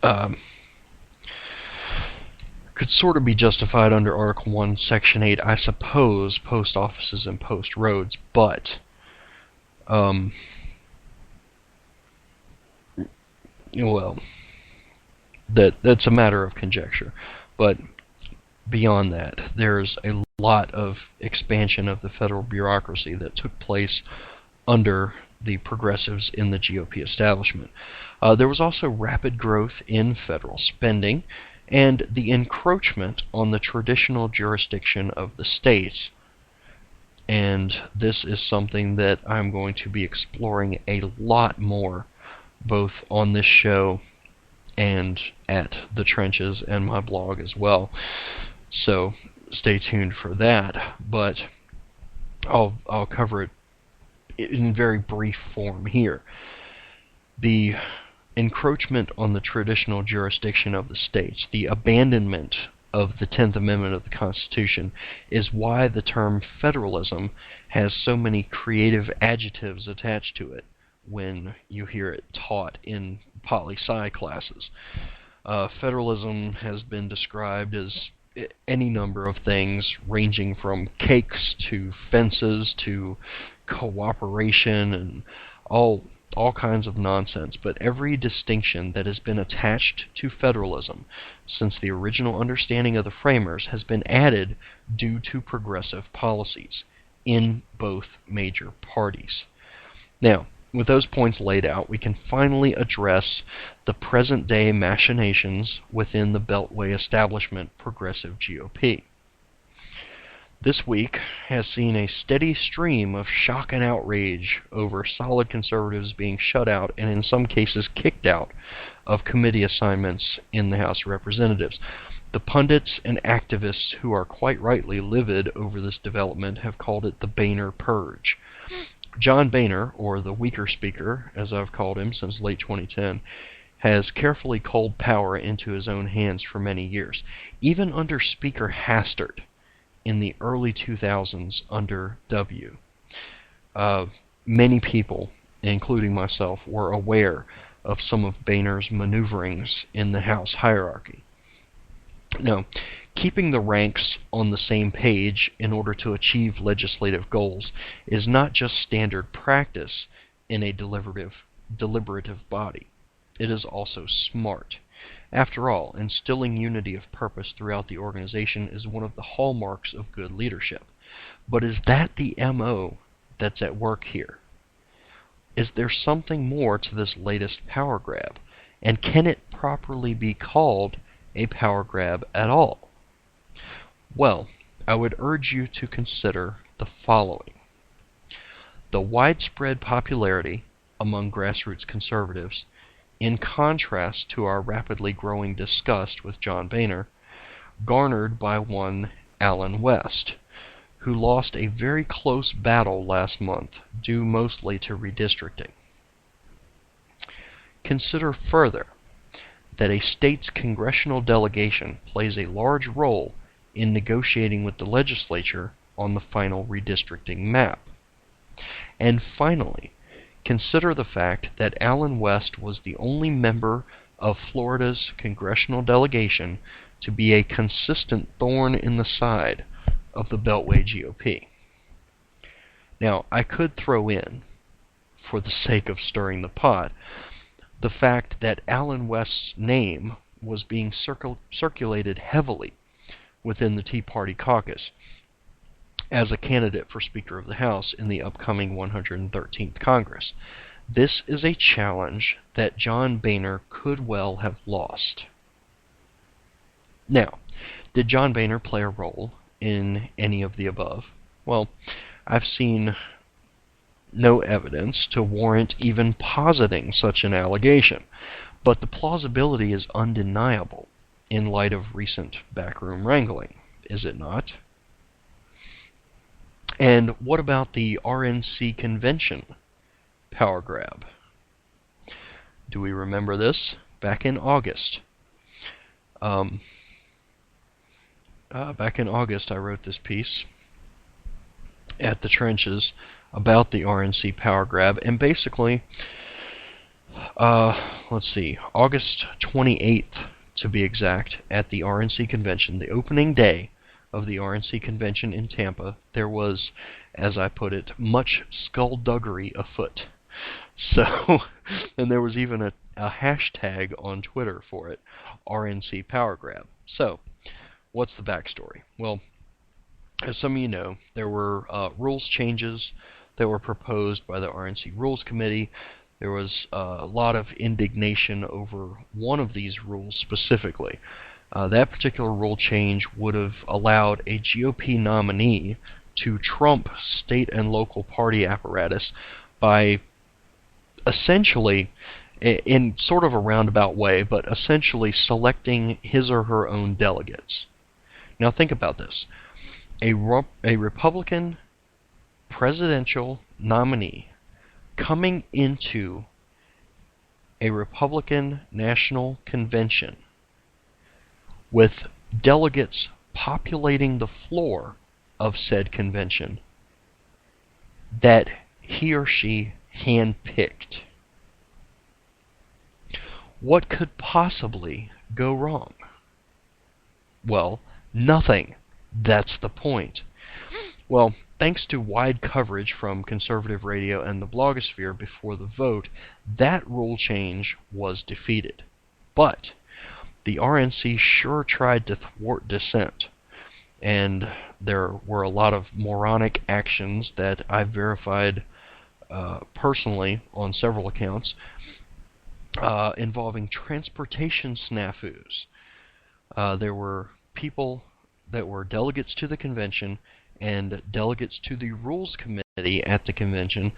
um, could sort of be justified under Article 1, Section 8, I suppose, post offices and post roads, but well, that's a matter of conjecture. But beyond that, there's a lot of expansion of the federal bureaucracy that took place under the progressives in the GOP establishment. There was also rapid growth in federal spending and the encroachment on the traditional jurisdiction of the states. And this is something that I'm going to be exploring a lot more, both on this show and at the trenches and my blog as well. So stay tuned for that. But I'll cover it in very brief form here. The encroachment on the traditional jurisdiction of the states, the abandonment of the 10th Amendment of the Constitution, is why the term federalism has so many creative adjectives attached to it when you hear it taught in poli-sci classes. Federalism has been described as any number of things, ranging from cakes to fences to cooperation and all kinds of nonsense. But every distinction that has been attached to federalism since the original understanding of the framers has been added due to progressive policies in both major parties. Now, with those points laid out, we can finally address the present-day machinations within the Beltway establishment progressive GOP. This week has seen a steady stream of shock and outrage over solid conservatives being shut out and in some cases kicked out of committee assignments in the House of Representatives. The pundits and activists who are quite rightly livid over this development have called it the Boehner Purge. John Boehner, or the weaker speaker, as I've called him since late 2010, has carefully culled power into his own hands for many years. Even under Speaker Hastert in the early 2000s under W, many people, including myself, were aware of some of Boehner's maneuverings in the House hierarchy. Now, keeping the ranks on the same page in order to achieve legislative goals is not just standard practice in a deliberative body. It is also smart. After all, instilling unity of purpose throughout the organization is one of the hallmarks of good leadership. But is that the MO that's at work here? Is there something more to this latest power grab? And can it properly be called a power grab at all? Well, I would urge you to consider the following. The widespread popularity among grassroots conservatives, in contrast to our rapidly growing disgust with John Boehner, garnered by one Alan West, who lost a very close battle last month due mostly to redistricting. Consider further that a state's congressional delegation plays a large role in negotiating with the legislature on the final redistricting map. And finally, consider the fact that Alan West was the only member of Florida's congressional delegation to be a consistent thorn in the side of the Beltway GOP. Now, I could throw in, for the sake of stirring the pot, the fact that Alan West's name was being circulated heavily within the Tea Party caucus as a candidate for Speaker of the House in the upcoming 113th Congress. This is a challenge that John Boehner could well have lost. Now, did John Boehner play a role in any of the above? Well, I've seen no evidence to warrant even positing such an allegation, but the plausibility is undeniable in light of recent backroom wrangling, is it not? And what about the RNC convention power grab? Do we remember this? Back in August. Back in August, I wrote this piece at the trenches about the RNC power grab, and basically Let's see, August 28th to be exact, at the RNC convention, the opening day of the RNC convention in Tampa, there was, as I put it, much skullduggery afoot. So, and there was even a hashtag on Twitter for it, RNC Power Grab. So, what's the backstory? Well, as some of you know, there were rules changes that were proposed by the RNC Rules Committee. There was a lot of indignation over one of these rules specifically. That particular rule change would have allowed a GOP nominee to trump state and local party apparatus by essentially, in sort of a roundabout way, but essentially selecting his or her own delegates. Now think about this. A Republican presidential nominee coming into a Republican National Convention with delegates populating the floor of said convention that he or she handpicked. What could possibly go wrong? Well, nothing. That's the point. Well, thanks to wide coverage from conservative radio and the blogosphere before the vote, that rule change was defeated. But the RNC sure tried to thwart dissent, and there were a lot of moronic actions that I've verified personally on several accounts involving transportation snafus. There were people that were delegates to the convention and delegates to the Rules Committee at the convention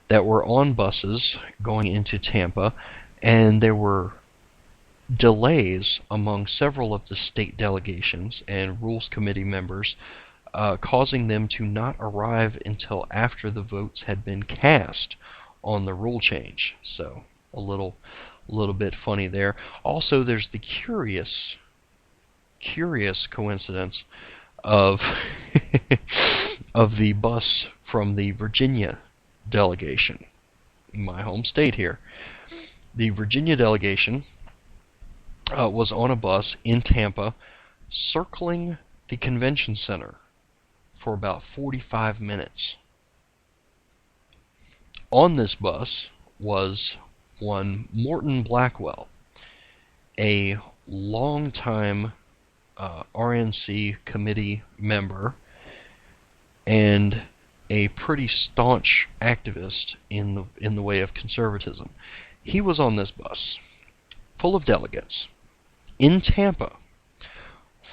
that were on buses going into Tampa, and there were delays among several of the state delegations and Rules Committee members, causing them to not arrive until after the votes had been cast on the rule change. So a little bit funny there. Also, there's the curious coincidence of of the bus from the Virginia delegation, my home state here. The Virginia delegation was on a bus in Tampa, circling the convention center for about 45 minutes. On this bus was one Morton Blackwell, a longtime RNC committee member and a pretty staunch activist in the way of conservatism. He was on this bus, full of delegates, in Tampa,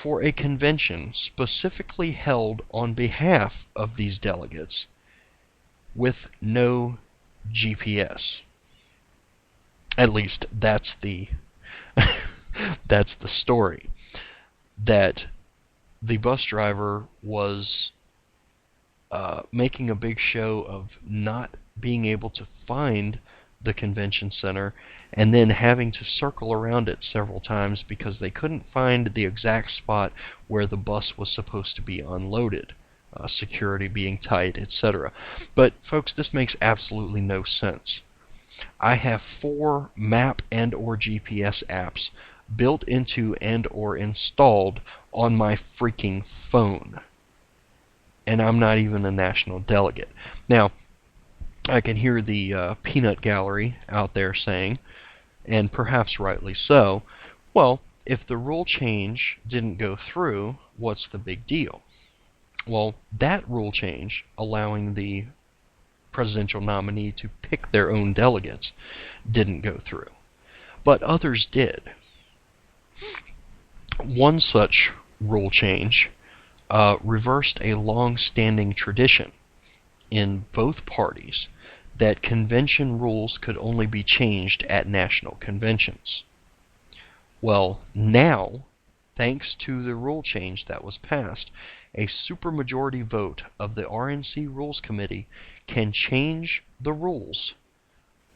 for a convention specifically held on behalf of these delegates with no GPS. At least that's the that's the story. That the bus driver was making a big show of not being able to find the convention center and then having to circle around it several times because they couldn't find the exact spot where the bus was supposed to be unloaded, security being tight, etc. But folks, this makes absolutely no sense. I have 4 map and or GPS apps built into and or installed on my freaking phone. And I'm not even a national delegate. Now, I can hear the peanut gallery out there saying, and perhaps rightly so, well, if the rule change didn't go through, what's the big deal? Well, that rule change, allowing the presidential nominee to pick their own delegates, didn't go through. But others did. One such rule change reversed a long-standing tradition in both parties that convention rules could only be changed at national conventions. Well, now, thanks to the rule change that was passed, a supermajority vote of the RNC Rules Committee can change the rules,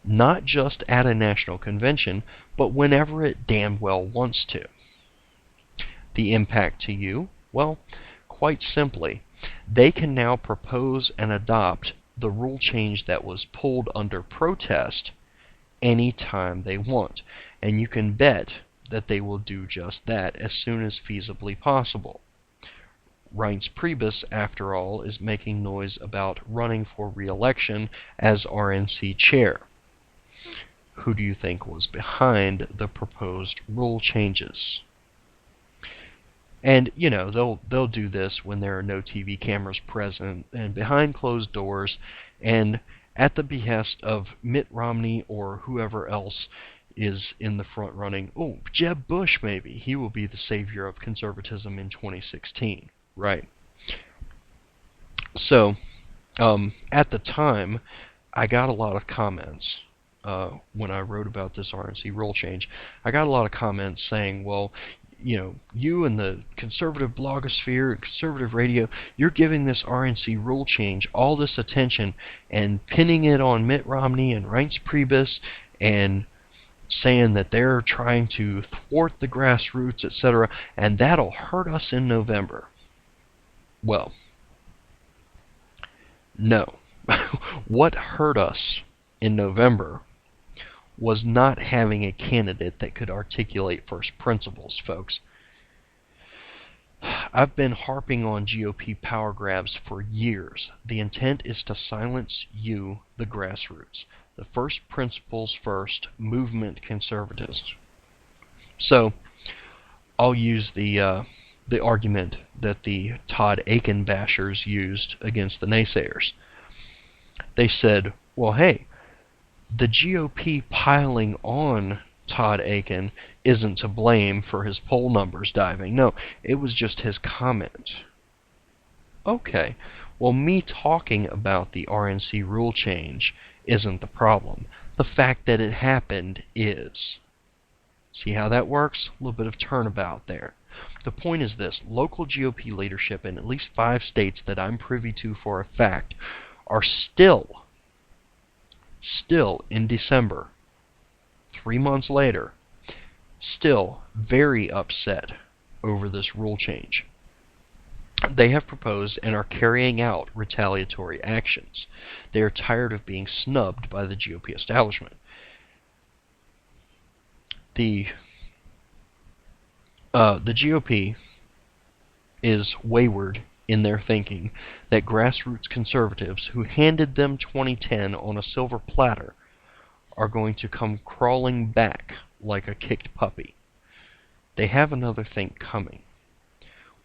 not just at a national convention, but whenever it damn well wants to. The impact to you? Well, quite simply, they can now propose and adopt the rule change that was pulled under protest anytime they want. And you can bet that they will do just that as soon as feasibly possible. Reince Priebus, after all, is making noise about running for re-election as RNC chair. Who do you think was behind the proposed rule changes? And, they'll do this when there are no TV cameras present and behind closed doors and at the behest of Mitt Romney or whoever else is in the front running. Oh, Jeb Bush, maybe. He will be the savior of conservatism in 2016. Right. So, at the time, I got a lot of comments when I wrote about this RNC rule change. I got a lot of comments saying, well, you and the conservative blogosphere and conservative radio, you're giving this RNC rule change all this attention and pinning it on Mitt Romney and Reince Priebus and saying that they're trying to thwart the grassroots, etc., and that'll hurt us in November. Well, no. What hurt us in November was not having a candidate that could articulate first principles, folks. I've been harping on GOP power grabs for years. The intent is to silence you, the grassroots. The first principles first, movement conservatives. So, I'll use the argument that the Todd Akin bashers used against the naysayers. They said, well, hey, the GOP piling on Todd Akin isn't to blame for his poll numbers diving. No, it was just his comment. Okay, well, me talking about the RNC rule change isn't the problem. The fact that it happened is. See how that works? A little bit of turnabout there. The point is this. Local GOP leadership in at least 5 states that I'm privy to for a fact are still in December, 3 months later, still very upset over this rule change. They have proposed and are carrying out retaliatory actions. They are tired of being snubbed by the GOP establishment. The GOP is wayward in their thinking that grassroots conservatives who handed them 2010 on a silver platter are going to come crawling back like a kicked puppy. They have another thing coming.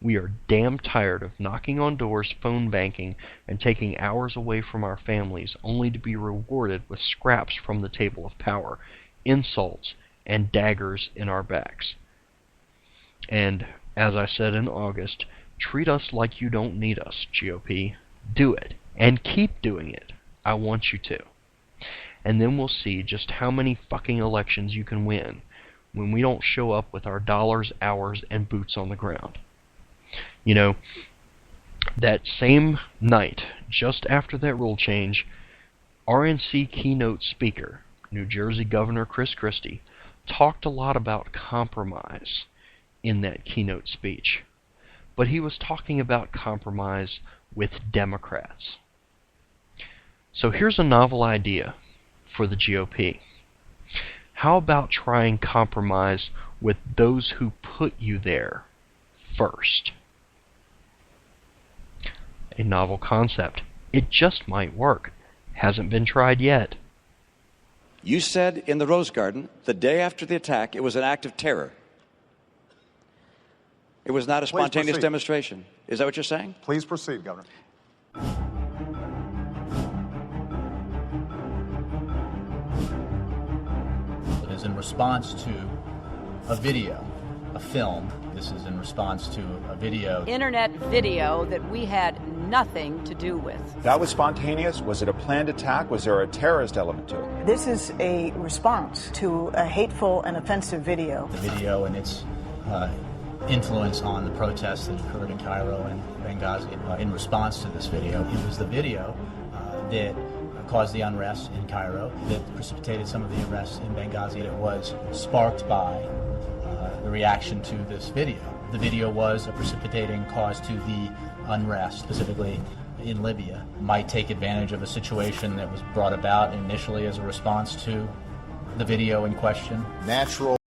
We are damn tired of knocking on doors, phone banking, and taking hours away from our families only to be rewarded with scraps from the table of power, insults, and daggers in our backs. And, as I said in August, treat us like you don't need us, GOP. Do it. And keep doing it. I want you to. And then we'll see just how many fucking elections you can win when we don't show up with our dollars, hours, and boots on the ground. That same night, just after that rule change, RNC keynote speaker, New Jersey Governor Chris Christie, talked a lot about compromise in that keynote speech. But he was talking about compromise with Democrats. So here's a novel idea for the GOP. How about trying compromise with those who put you there first? A novel concept. It just might work. Hasn't been tried yet. You said in the Rose Garden, the day after the attack, it was an act of terror. It was not a spontaneous demonstration. Is that what you're saying? Please proceed, Governor. It is in response to a video, a film. This is in response to a video. Internet video that we had nothing to do with. That was spontaneous? Was it a planned attack? Was there a terrorist element to it? This is a response to a hateful and offensive video. The video and its influence on the protests that occurred in Cairo and Benghazi. In response to this video, it was the video that caused the unrest in Cairo, that precipitated some of the arrests in Benghazi. It was sparked by the reaction to this video. The video was a precipitating cause to the unrest, specifically in Libya. Might take advantage of a situation that was brought about initially as a response to the video in question. Natural